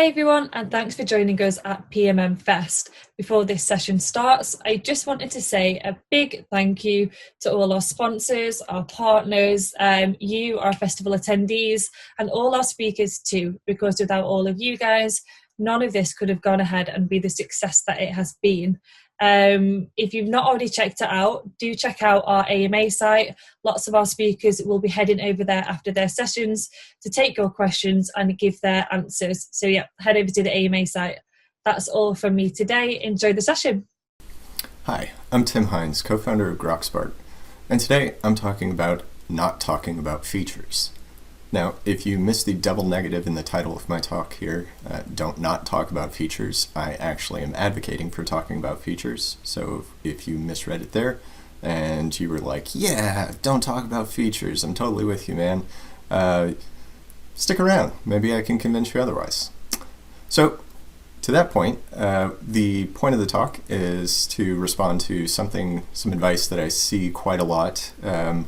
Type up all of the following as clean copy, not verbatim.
Hi everyone, and thanks for joining us at PMM Fest. Before this session starts, I just wanted to say a big thank you to all our sponsors, our partners, you, our festival attendees, and all our speakers too, because without all of you guys, none of this could have gone ahead and be the success that it has been. If you've not already checked it out, do check out our AMA site. Lots of our speakers will be heading over there after their sessions to take your questions and give their answers. So yeah, head over to the AMA site. That's all from me today. Enjoy the session. Hi, I'm Tim Hines, co-founder of Grokspark, and today I'm talking about not talking about features. Now, if you missed the double negative in the title of my talk here, don't not talk about features. I actually am advocating for talking about features. So if you misread it there and you were like, yeah, don't talk about features, I'm totally with you, man. Stick around. Maybe I can convince you otherwise. So to that point, the point of the talk is to respond to some advice that I see quite a lot,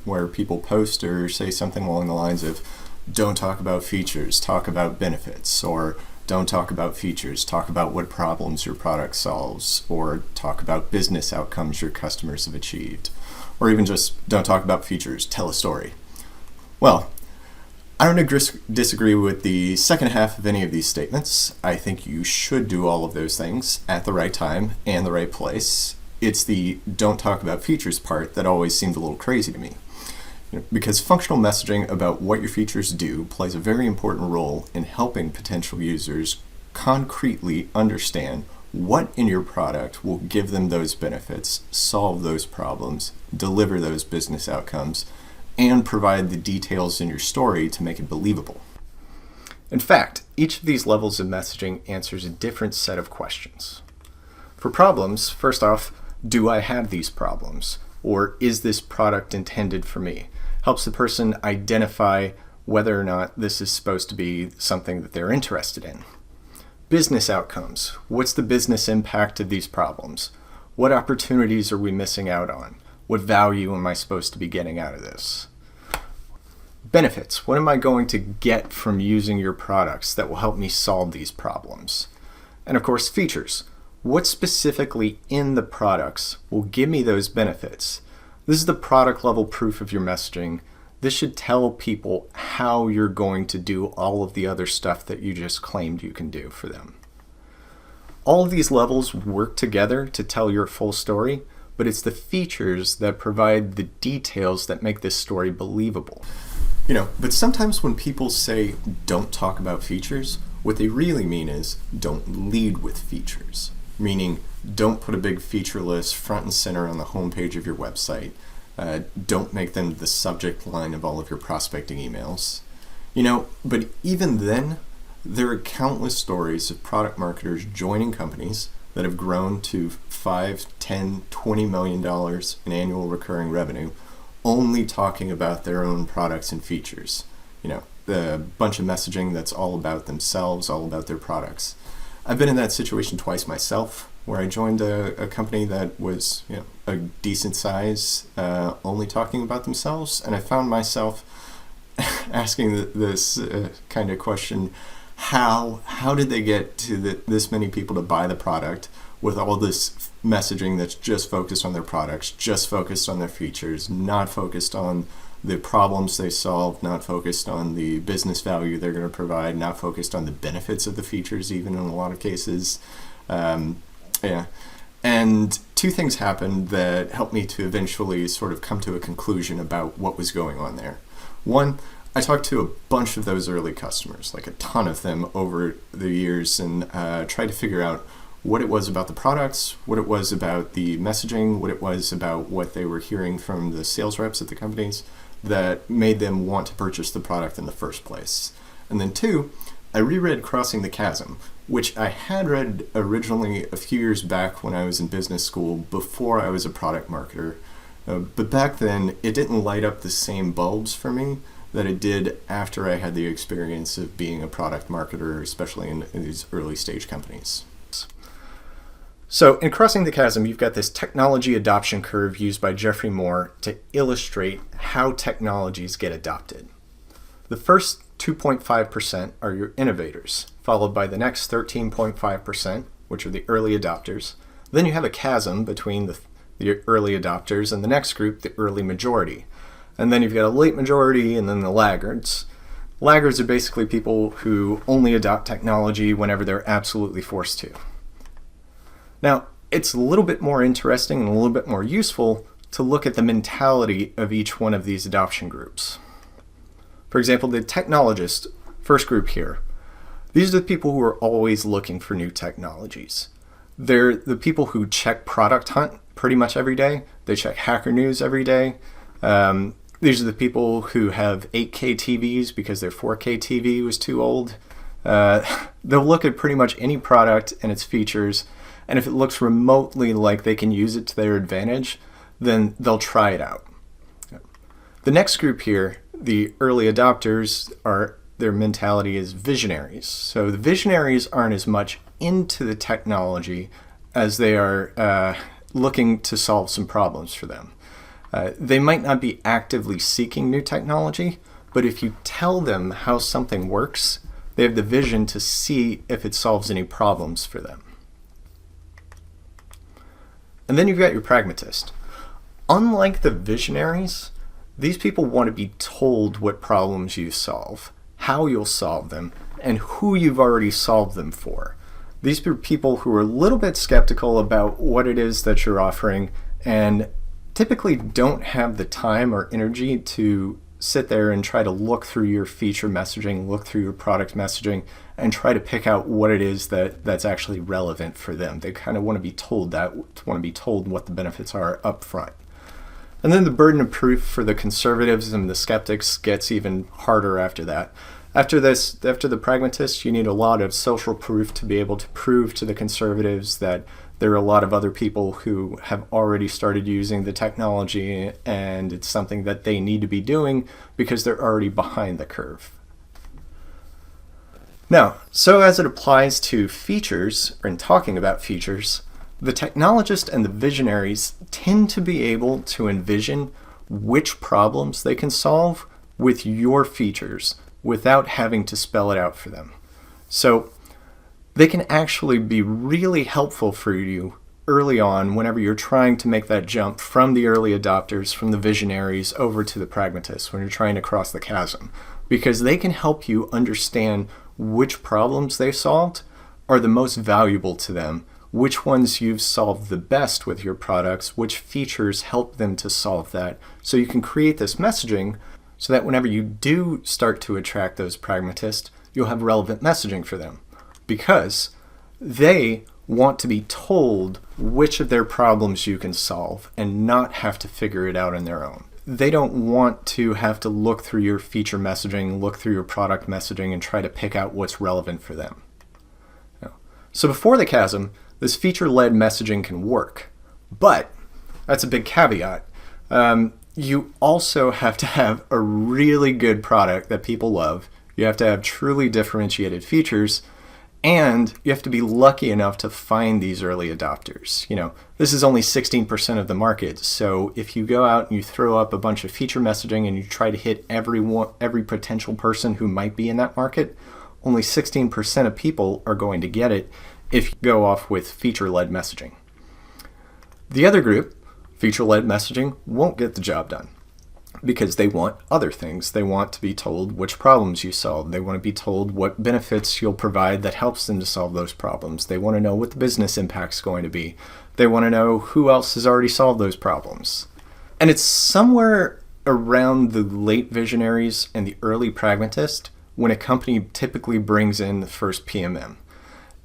where people post or say something along the lines of, don't talk about features, talk about benefits, or don't talk about features, talk about what problems your product solves, or talk about business outcomes your customers have achieved, or even just don't talk about features, tell a story. Well, I don't disagree with the second half of any of these statements. I think you should do all of those things at the right time and the right place. It's the don't talk about features part that always seemed a little crazy to me. Because functional messaging about what your features do plays a very important role in helping potential users concretely understand what in your product will give them those benefits, solve those problems, deliver those business outcomes, and provide the details in your story to make it believable. In fact, each of these levels of messaging answers a different set of questions. For problems, first off, do I have these problems? Or is this product intended for me? Helps the person identify whether or not this is supposed to be something that they're interested in. Business outcomes. What's the business impact of these problems? What opportunities are we missing out on? What value am I supposed to be getting out of this? Benefits. What am I going to get from using your products that will help me solve these problems? And of course, features. What specifically in the products will give me those benefits? This is the product level proof of your messaging. This should tell people how you're going to do all of the other stuff that you just claimed you can do for them. All of these levels work together to tell your full story, but it's the features that provide the details that make this story believable. But sometimes when people say don't talk about features, what they really mean is don't lead with features. Meaning, don't put a big feature list front and center on the homepage of your website. Don't make them the subject line of all of your prospecting emails. But even then, there are countless stories of product marketers joining companies that have grown to $5, $10, $20 million in annual recurring revenue, only talking about their own products and features. A bunch of messaging that's all about themselves, all about their products. I've been in that situation twice myself, where I joined a company that was a decent size, only talking about themselves, and I found myself asking this kind of question: how did they get to this many people to buy the product with all this messaging that's just focused on their products, just focused on their features, not focused on the problems they solve, not focused on the business value they're going to provide, not focused on the benefits of the features even in a lot of cases. And two things happened that helped me to eventually sort of come to a conclusion about what was going on there. One, I talked to a bunch of those early customers, like a ton of them over the years, and tried to figure out what it was about the products, what it was about the messaging, what it was about what they were hearing from the sales reps at the companies that made them want to purchase the product in the first place. And then two, I reread Crossing the Chasm, which I had read originally a few years back when I was in business school before I was a product marketer. But back then, it didn't light up the same bulbs for me that it did after I had the experience of being a product marketer, especially in these early stage companies. So in Crossing the Chasm, you've got this technology adoption curve used by Jeffrey Moore to illustrate how technologies get adopted. The first 2.5% are your innovators, followed by the next 13.5%, which are the early adopters. Then you have a chasm between the early adopters and the next group, the early majority. And then you've got a late majority and then the laggards. Laggards are basically people who only adopt technology whenever they're absolutely forced to. Now, it's a little bit more interesting and a little bit more useful to look at the mentality of each one of these adoption groups. For example, the technologist, first group here, these are the people who are always looking for new technologies. They're the people who check Product Hunt pretty much every day. They check Hacker News every day. These are the people who have 8K TVs because their 4K TV was too old. They'll look at pretty much any product and its features, and if it looks remotely like they can use it to their advantage, then they'll try it out. The next group here, the early adopters, their mentality is visionaries. So the visionaries aren't as much into the technology as they are looking to solve some problems for them. They might not be actively seeking new technology, but if you tell them how something works, they have the vision to see if it solves any problems for them. And then you've got your pragmatist. Unlike the visionaries, these people want to be told what problems you solve, how you'll solve them, and who you've already solved them for. These are people who are a little bit skeptical about what it is that you're offering and typically don't have the time or energy to sit there and try to look through your feature messaging, look through your product messaging, and try to pick out what it is that's actually relevant for them. They kind of want to be told what the benefits are up front. And then the burden of proof for the conservatives and the skeptics gets even harder after that. After the pragmatists, you need a lot of social proof to be able to prove to the conservatives that there are a lot of other people who have already started using the technology and it's something that they need to be doing because they're already behind the curve. Now, so as it applies to features, or in talking about features, the technologists and the visionaries tend to be able to envision which problems they can solve with your features without having to spell it out for them. So they can actually be really helpful for you early on whenever you're trying to make that jump from the early adopters, from the visionaries, over to the pragmatists when you're trying to cross the chasm, because they can help you understand which problems they've solved are the most valuable to them, which ones you've solved the best with your products, which features help them to solve that. So you can create this messaging so that whenever you do start to attract those pragmatists, you'll have relevant messaging for them, because they want to be told which of their problems you can solve and not have to figure it out on their own. They don't want to have to look through your feature messaging, look through your product messaging, and try to pick out what's relevant for them. So before the chasm, this feature-led messaging can work, but that's a big caveat. You also have to have a really good product that people love. You have to have truly differentiated features, and you have to be lucky enough to find these early adopters. This is only 16% of the market, so if you go out and you throw up a bunch of feature messaging and you try to hit every potential person who might be in that market, only 16% of people are going to get it if you go off with feature-led messaging. The other group, feature-led messaging, won't get the job done because they want other things. They want to be told which problems you solve. They want to be told what benefits you'll provide that helps them to solve those problems. They want to know what the business impact's going to be. They want to know who else has already solved those problems. And it's somewhere around the late visionaries and the early pragmatist when a company typically brings in the first PMM.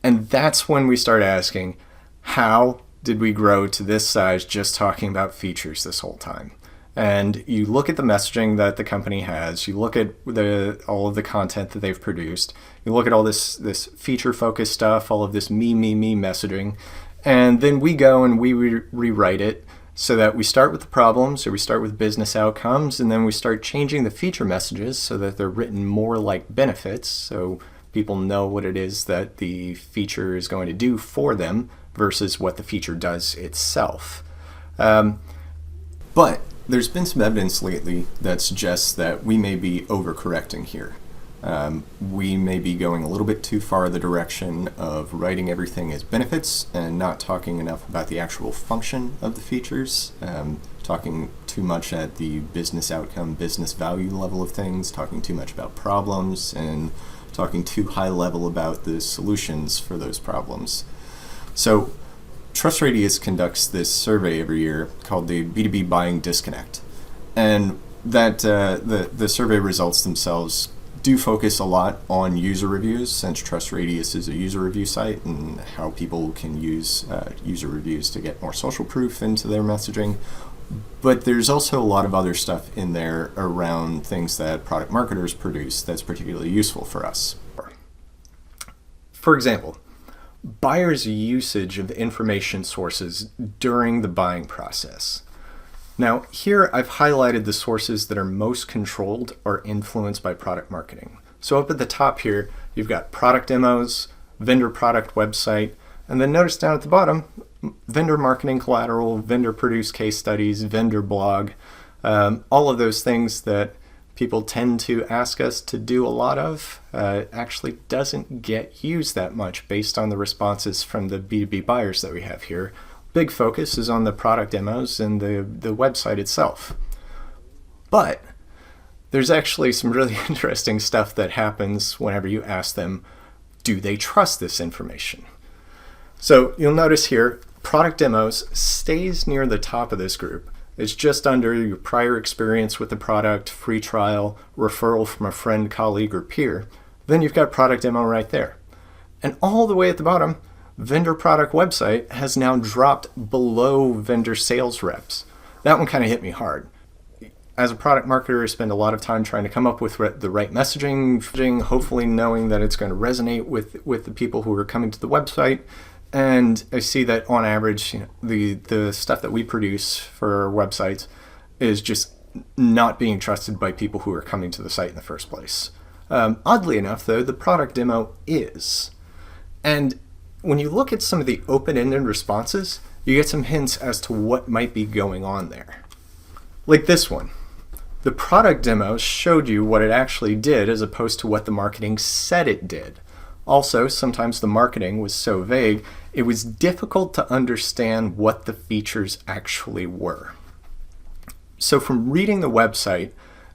And that's when we start asking, how did we grow to this size just talking about features this whole time? And you look at the messaging that the company has, you look at all of the content that they've produced, you look at all this feature-focused stuff, all of this me messaging, and then we go and we rewrite it so that we start with the problems, or we start with business outcomes, and then we start changing the feature messages so that they're written more like benefits, so people know what it is that the feature is going to do for them versus what the feature does itself. But there's been some evidence lately that suggests that we may be overcorrecting here. We may be going a little bit too far the direction of writing everything as benefits and not talking enough about the actual function of the features, talking too much at the business outcome, business value level of things, talking too much about problems, and talking too high level about the solutions for those problems. So TrustRadius conducts this survey every year called the B2B Buying Disconnect. And that the survey results themselves do focus a lot on user reviews, since TrustRadius is a user review site, and how people can use user reviews to get more social proof into their messaging. But there's also a lot of other stuff in there around things that product marketers produce that's particularly useful for us. For example, buyers' usage of information sources during the buying process. Now, here I've highlighted the sources that are most controlled or influenced by product marketing. So up at the top here, you've got product demos, vendor product website, and then notice down at the bottom, vendor marketing collateral, vendor produced case studies, vendor blog, all of those things that people tend to ask us to do a lot of actually doesn't get used that much based on the responses from the B2B buyers that we have here. Big focus is on the product demos and the website itself. But there's actually some really interesting stuff that happens whenever you ask them, do they trust this information? So you'll notice here, product demos stays near the top of this group. It's just under your prior experience with the product, free trial, referral from a friend, colleague, or peer. Then you've got product demo right there. And all the way at the bottom, vendor product website has now dropped below vendor sales reps. That one kind of hit me hard. As a product marketer, I spend a lot of time trying to come up with the right messaging, hopefully knowing that it's going to resonate with the people who are coming to the website. And I see that on average, the stuff that we produce for our websites is just not being trusted by people who are coming to the site in the first place. Oddly enough, though, the product demo is. And when you look at some of the open-ended responses, you get some hints as to what might be going on there. Like this one. The product demo showed you what it actually did as opposed to what the marketing said it did. Also, sometimes the marketing was so vague, it was difficult to understand what the features actually were. So from reading the website,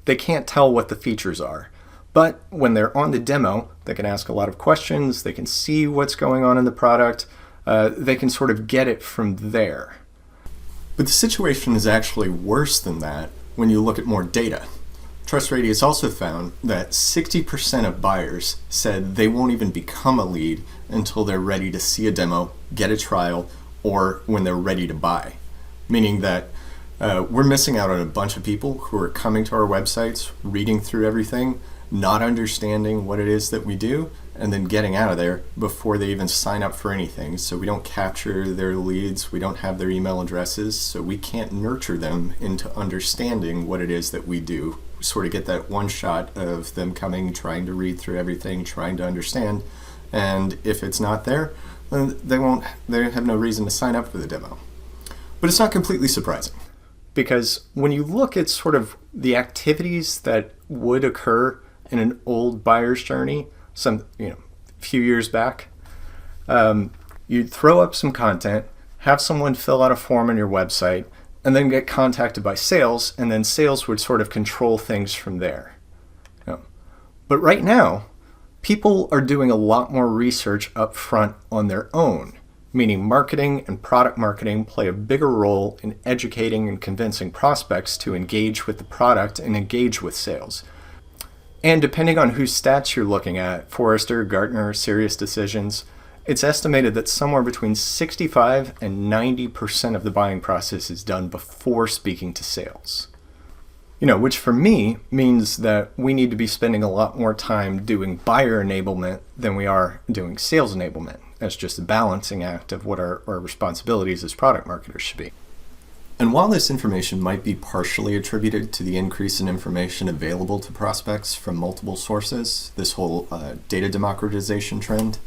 they can't tell what the features are. But when they're on the demo, they can ask a lot of questions, they can see what's going on in the product, they can sort of get it from there. But the situation is actually worse than that when you look at more data. TrustRadius also found that 60% of buyers said they won't even become a lead until they're ready to see a demo, get a trial, or when they're ready to buy. Meaning that we're missing out on a bunch of people who are coming to our websites, reading through everything, not understanding what it is that we do, and then getting out of there before they even sign up for anything. So we don't capture their leads, we don't have their email addresses, so we can't nurture them into understanding what it is that we do. We sort of get that one shot of them coming, trying to read through everything, trying to understand, and if it's not there, then they have no reason to sign up for the demo. But it's not completely surprising, because when you look at sort of the activities that would occur in an old buyer's journey, few years back, you'd throw up some content, have someone fill out a form on your website, and then get contacted by sales, and then sales would sort of control things from there. But right now, people are doing a lot more research up front on their own, meaning marketing and product marketing play a bigger role in educating and convincing prospects to engage with the product and engage with sales. And depending on whose stats you're looking at, Forrester, Gartner, SiriusDecisions, it's estimated that somewhere between 65 and 90% of the buying process is done before speaking to sales. Which for me means that we need to be spending a lot more time doing buyer enablement than we are doing sales enablement. That's just a balancing act of what our responsibilities as product marketers should be. And while this information might be partially attributed to the increase in information available to prospects from multiple sources, this whole data democratization trend,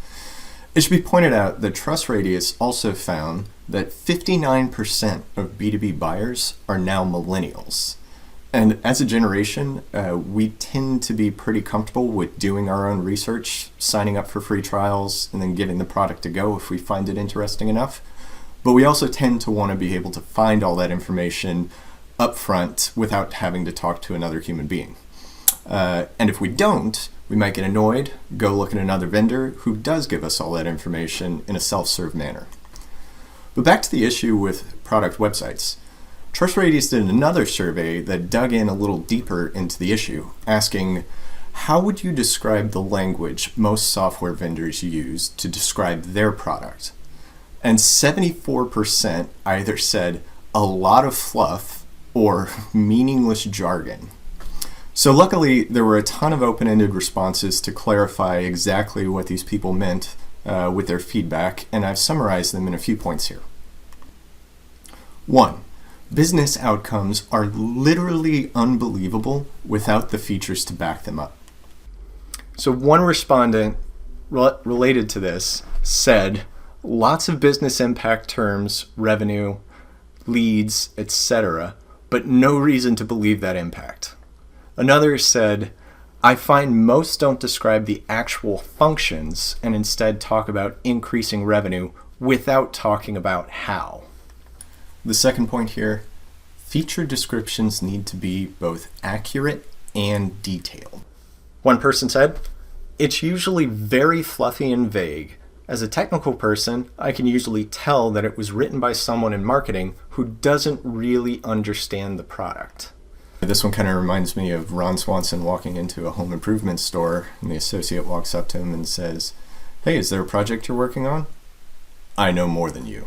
it should be pointed out that TrustRadius also found that 59% of B2B buyers are now millennials. And as a generation, we tend to be pretty comfortable with doing our own research, signing up for free trials, and then giving the product a go if we find it interesting enough. But we also tend to want to be able to find all that information up front without having to talk to another human being. And if we don't, we might get annoyed, go look at another vendor who does give us all that information in a self-serve manner. But back to the issue with product websites. TrustRadius did another survey that dug in a little deeper into the issue, asking, how would you describe the language most software vendors use to describe their product? And 74% either said a lot of fluff or meaningless jargon. So luckily, there were a ton of open-ended responses to clarify exactly what these people meant with their feedback, and I've summarized them in a few points here. 1. Business outcomes are literally unbelievable without the features to back them up. So one respondent related to this said, lots of business impact terms, revenue, leads, etc., but no reason to believe that impact. Another said, I find most don't describe the actual functions and instead talk about increasing revenue without talking about how. The second point here, feature descriptions need to be both accurate and detailed. One person said, it's usually very fluffy and vague. As a technical person, I can usually tell that it was written by someone in marketing who doesn't really understand the product. This one kind of reminds me of Ron Swanson walking into a home improvement store, and the associate walks up to him and says, hey, is there a project you're working on? I know more than you.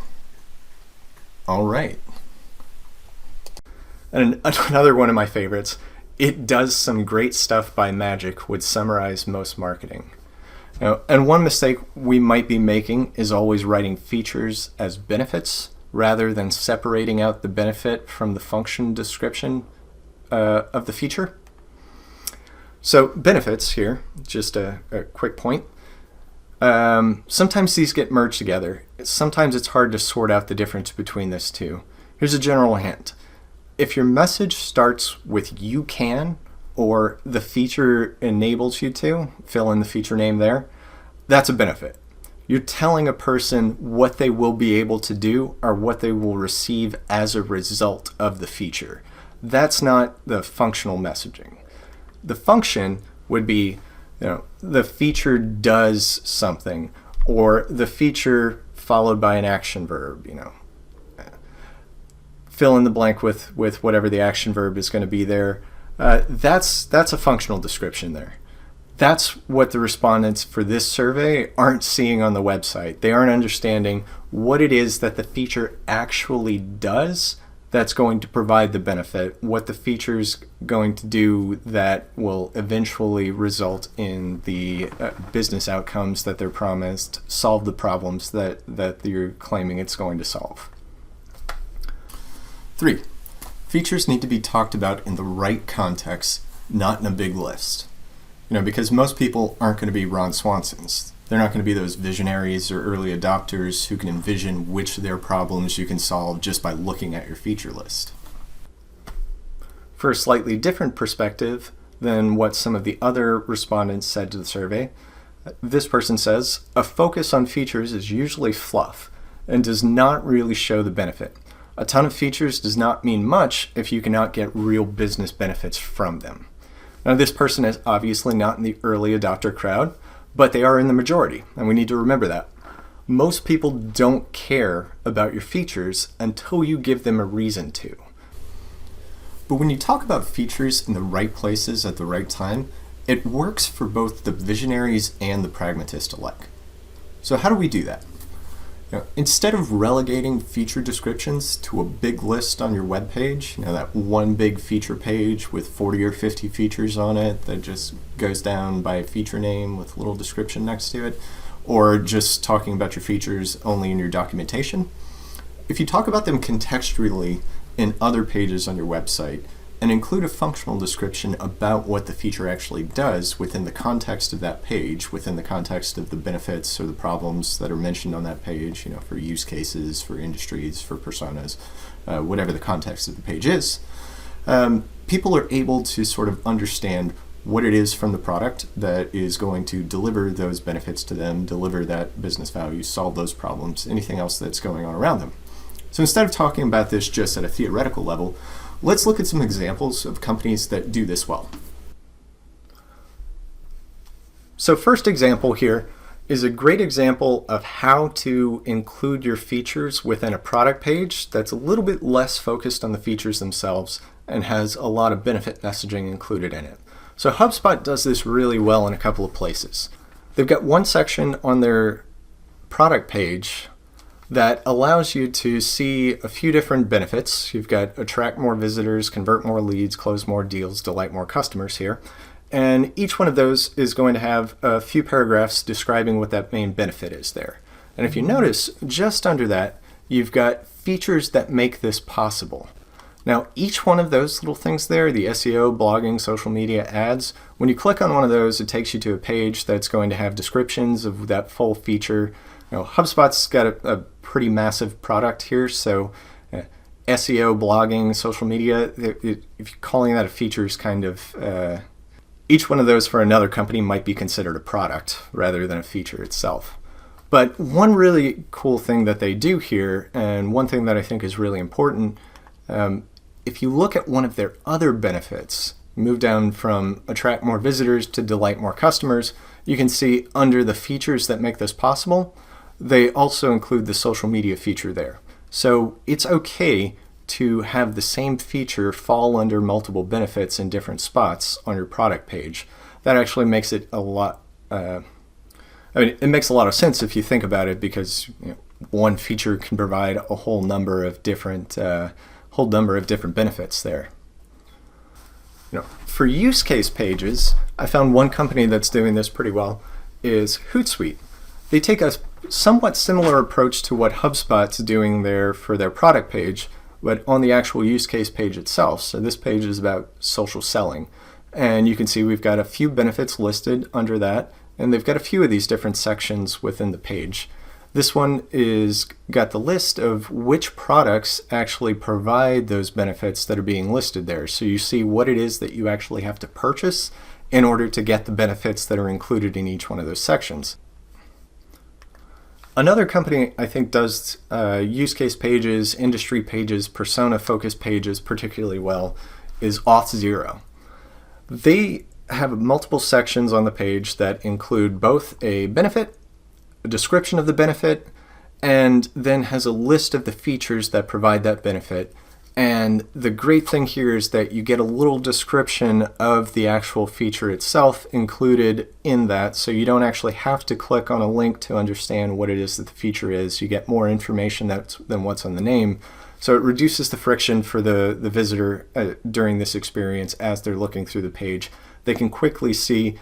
All right. And another one of my favorites, it does some great stuff by magic would summarize most marketing. Now, and one mistake we might be making is always writing features as benefits rather than separating out the benefit from the function description of the feature. So benefits here, just a quick point. Sometimes these get merged together. Sometimes it's hard to sort out the difference between this two. Here's a general hint. If your message starts with you can, or the feature enables you to, fill in the feature name there, that's a benefit. You're telling a person what they will be able to do or what they will receive as a result of the feature. That's not the functional messaging. The function would be, the feature does something, or the feature followed by an action verb, fill in the blank with whatever the action verb is going to be there. That's a functional description there. That's what the respondents for this survey aren't seeing on the website. They aren't understanding what it is that the feature actually does that's going to provide the benefit, what the feature's going to do that will eventually result in the business outcomes that they're promised, solve the problems that you're claiming it's going to solve. 3, features need to be talked about in the right context, not in a big list. Because most people aren't going to be Ron Swansons. They're not going to be those visionaries or early adopters who can envision which of their problems you can solve just by looking at your feature list. For a slightly different perspective than what some of the other respondents said to the survey, this person says, a focus on features is usually fluff and does not really show the benefit. A ton of features does not mean much if you cannot get real business benefits from them. Now, this person is obviously not in the early adopter crowd, but they are in the majority, and we need to remember that. Most people don't care about your features until you give them a reason to. But when you talk about features in the right places at the right time, it works for both the visionaries and the pragmatists alike. So how do we do that? Instead of relegating feature descriptions to a big list on your web page, that one big feature page with 40 or 50 features on it that just goes down by a feature name with a little description next to it, or just talking about your features only in your documentation, if you talk about them contextually in other pages on your website and include a functional description about what the feature actually does within the context of that page, within the context of the benefits or the problems that are mentioned on that page, for use cases, for industries, for personas, whatever the context of the page is, people are able to sort of understand what it is from the product that is going to deliver those benefits to them, deliver that business value, solve those problems, anything else that's going on around them. So instead of talking about this just at a theoretical level, let's look at some examples of companies that do this well. So first example here is a great example of how to include your features within a product page that's a little bit less focused on the features themselves and has a lot of benefit messaging included in it. So HubSpot does this really well in a couple of places. They've got one section on their product page that allows you to see a few different benefits. You've got attract more visitors, convert more leads, close more deals, delight more customers here. And each one of those is going to have a few paragraphs describing what that main benefit is there. And if you notice, just under that, you've got features that make this possible. Now, each one of those little things there, the SEO, blogging, social media, ads, when you click on one of those, it takes you to a page that's going to have descriptions of that full feature. HubSpot's got a pretty massive product here, so SEO, blogging, social media, if you're calling that a feature is kind of, each one of those for another company might be considered a product rather than a feature itself. But one really cool thing that they do here, and one thing that I think is really important, if you look at one of their other benefits, move down from attract more visitors to delight more customers, you can see under the features that make this possible, they also include the social media feature there. So it's okay to have the same feature fall under multiple benefits in different spots on your product page. That actually makes it a lot, it makes a lot of sense if you think about it, because one feature can provide a whole number of different benefits there. For use case pages, I found one company that's doing this pretty well is Hootsuite. They take a somewhat similar approach to what HubSpot's doing there for their product page, but on the actual use case page itself. So this page is about social selling. And you can see we've got a few benefits listed under that, and they've got a few of these different sections within the page. This one is got the list of which products actually provide those benefits that are being listed there. So you see what it is that you actually have to purchase in order to get the benefits that are included in each one of those sections. Another company I think does use case pages, industry pages, persona-focused pages particularly well is Auth0. They have multiple sections on the page that include both a benefit, a description of the benefit, and then has a list of the features that provide that benefit. And the great thing here is that you get a little description of the actual feature itself included in that, so you don't actually have to click on a link to understand what it is that the feature is. You get more information than what's on the name. So it reduces the friction for the visitor during this experience as they're looking through the page. They can quickly see,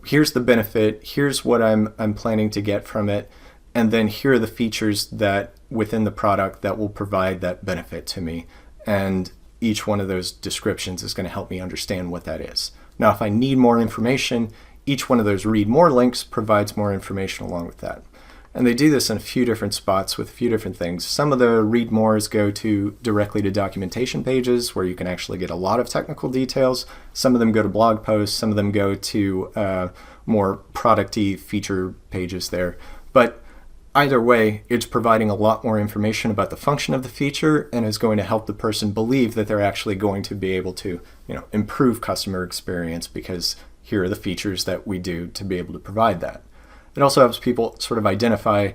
here's the benefit, here's what I'm planning to get from it, and then here are the features that within the product that will provide that benefit to me. And each one of those descriptions is going to help me understand what that is. Now, if I need more information, each one of those read more links provides more information along with that. And they do this in a few different spots with a few different things. Some of the read mores go directly to documentation pages where you can actually get a lot of technical details. Some of them go to blog posts. Some of them go to more product-y feature pages there. But either way, it's providing a lot more information about the function of the feature and is going to help the person believe that they're actually going to be able to, improve customer experience because here are the features that we do to be able to provide that. It also helps people sort of identify,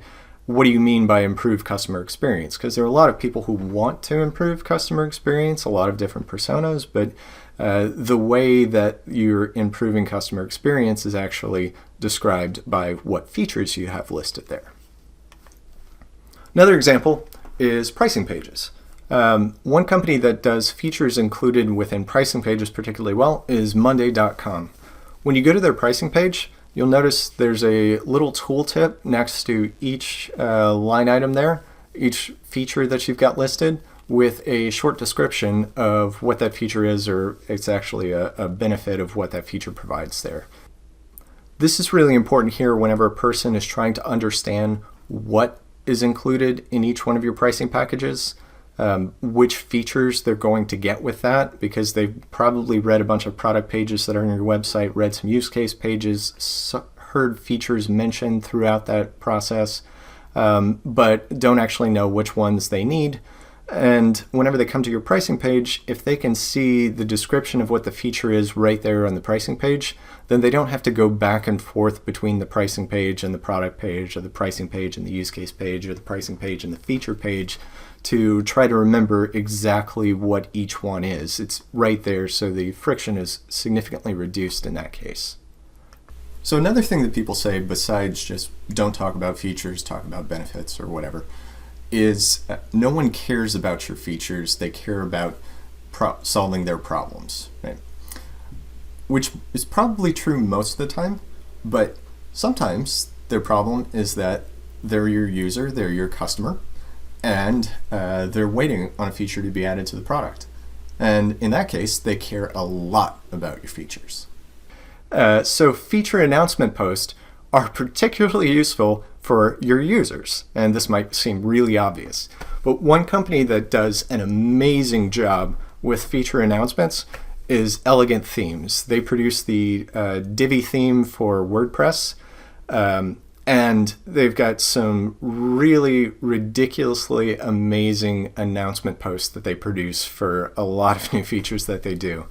what do you mean by improve customer experience? Because there are a lot of people who want to improve customer experience, a lot of different personas, but the way that you're improving customer experience is actually described by what features you have listed there. Another example is pricing pages. One company that does features included within pricing pages particularly well is Monday.com. When you go to their pricing page, you'll notice there's a little tooltip next to each line item there, each feature that you've got listed, with a short description of what that feature is, or it's actually a benefit of what that feature provides there. This is really important here whenever a person is trying to understand what is included in each one of your pricing packages. which features they're going to get with that, because they've probably read a bunch of product pages that are on your website, read some use case pages, heard features mentioned throughout that process, but don't actually know which ones they need. And whenever they come to your pricing page, if they can see the description of what the feature is right there on the pricing page, then they don't have to go back and forth between the pricing page and the product page, or the pricing page and the use case page, or the pricing page and the feature page to try to remember exactly what each one is. It's right there, so the friction is significantly reduced in that case. So another thing that people say, besides just don't talk about features, talk about benefits or whatever, is no one cares about your features, they care about solving their problems, right? Which is probably true most of the time, but sometimes their problem is that they're your user, they're your customer, and they're waiting on a feature to be added to the product. And in that case, they care a lot about your features. So feature announcement posts are particularly useful for your users, and this might seem really obvious, but one company that does an amazing job with feature announcements is Elegant Themes. They produce the Divi theme for WordPress, and they've got some really ridiculously amazing announcement posts that they produce for a lot of new features that they do.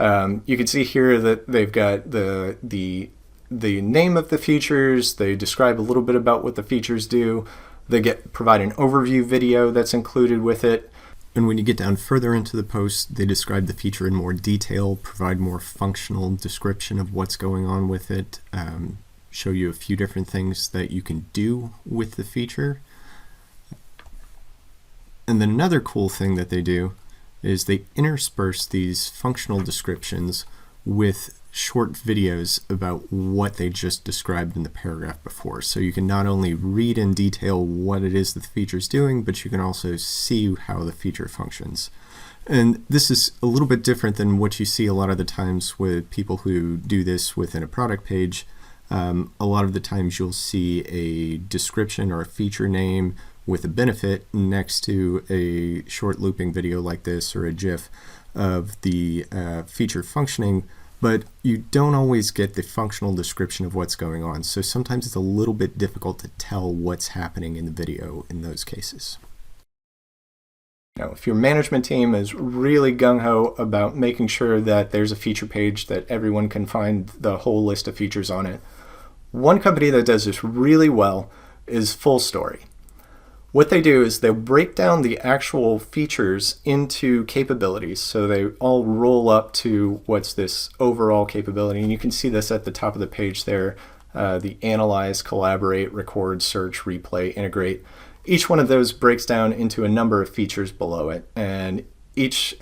You can see here that they've got the name of the features, they describe a little bit about what the features do, they provide an overview video that's included with it, and when you get down further into the post, they describe the feature in more detail, provide more functional description of what's going on with it, show you a few different things that you can do with the feature. And then another cool thing that they do is they intersperse these functional descriptions with short videos about what they just described in the paragraph before. So you can not only read in detail what it is that the feature is doing, but you can also see how the feature functions. And this is a little bit different than what you see a lot of the times with people who do this within a product page. A lot of the times you'll see a description or a feature name with a benefit next to a short looping video like this or a GIF of the feature functioning, but you don't always get the functional description of what's going on. So sometimes it's a little bit difficult to tell what's happening in the video in those cases. Now, if your management team is really gung-ho about making sure that there's a feature page that everyone can find the whole list of features on it, one company that does this really well is Full Story. What they do is they break down the actual features into capabilities, so they all roll up to what's this overall capability, and you can see this at the top of the page there, the analyze, collaborate, record, search, replay, integrate. Each one of those breaks down into a number of features below it, and each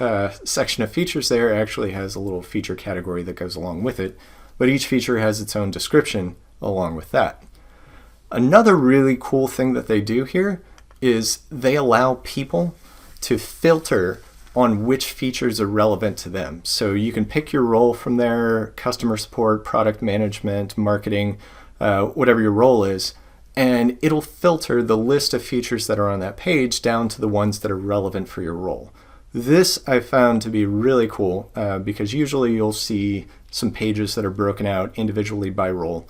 section of features there actually has a little feature category that goes along with it, but each feature has its own description along with that. Another really cool thing that they do here is they allow people to filter on which features are relevant to them. So you can pick your role from there, customer support, product management, marketing, whatever your role is, and it'll filter the list of features that are on that page down to the ones that are relevant for your role. This I found to be really cool because usually you'll see some pages that are broken out individually by role,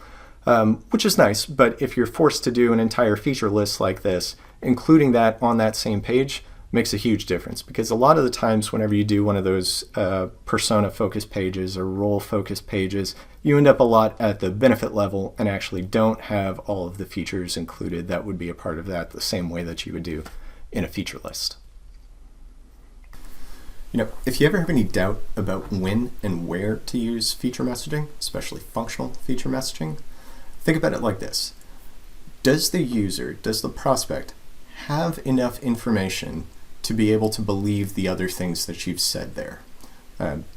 which is nice, but if you're forced to do an entire feature list like this, including that on that same page makes a huge difference, because a lot of the times whenever you do one of those persona focused pages or role focused pages, you end up a lot at the benefit level and actually don't have all of the features included that would be a part of that the same way that you would do in a feature list. You know, if you ever have any doubt about when and where to use feature messaging, especially functional feature messaging, think about it like this. Does the user, does the prospect have enough information to be able to believe the other things that you've said there?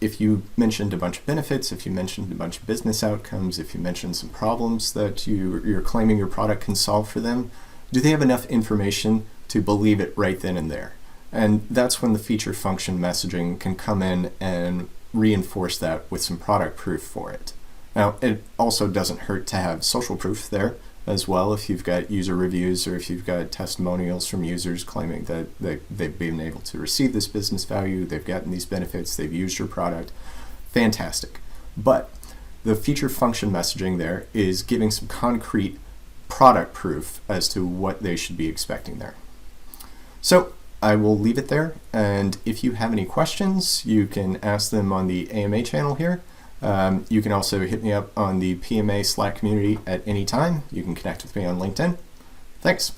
If you mentioned a bunch of benefits, if you mentioned a bunch of business outcomes, if you mentioned some problems that you're claiming your product can solve for them, do they have enough information to believe it right then and there? And that's when the feature function messaging can come in and reinforce that with some product proof for it. Now, it also doesn't hurt to have social proof there. as well if you've got user reviews or if you've got testimonials from users claiming that they've been able to receive this business value, they've gotten these benefits, they've used your product. Fantastic. But the feature function messaging there is giving some concrete product proof as to what they should be expecting there. So I will leave it there, and if you have any questions, you can ask them on the AMA channel here. You can also hit me up on the PMA Slack community at any time. You can connect with me on LinkedIn. Thanks.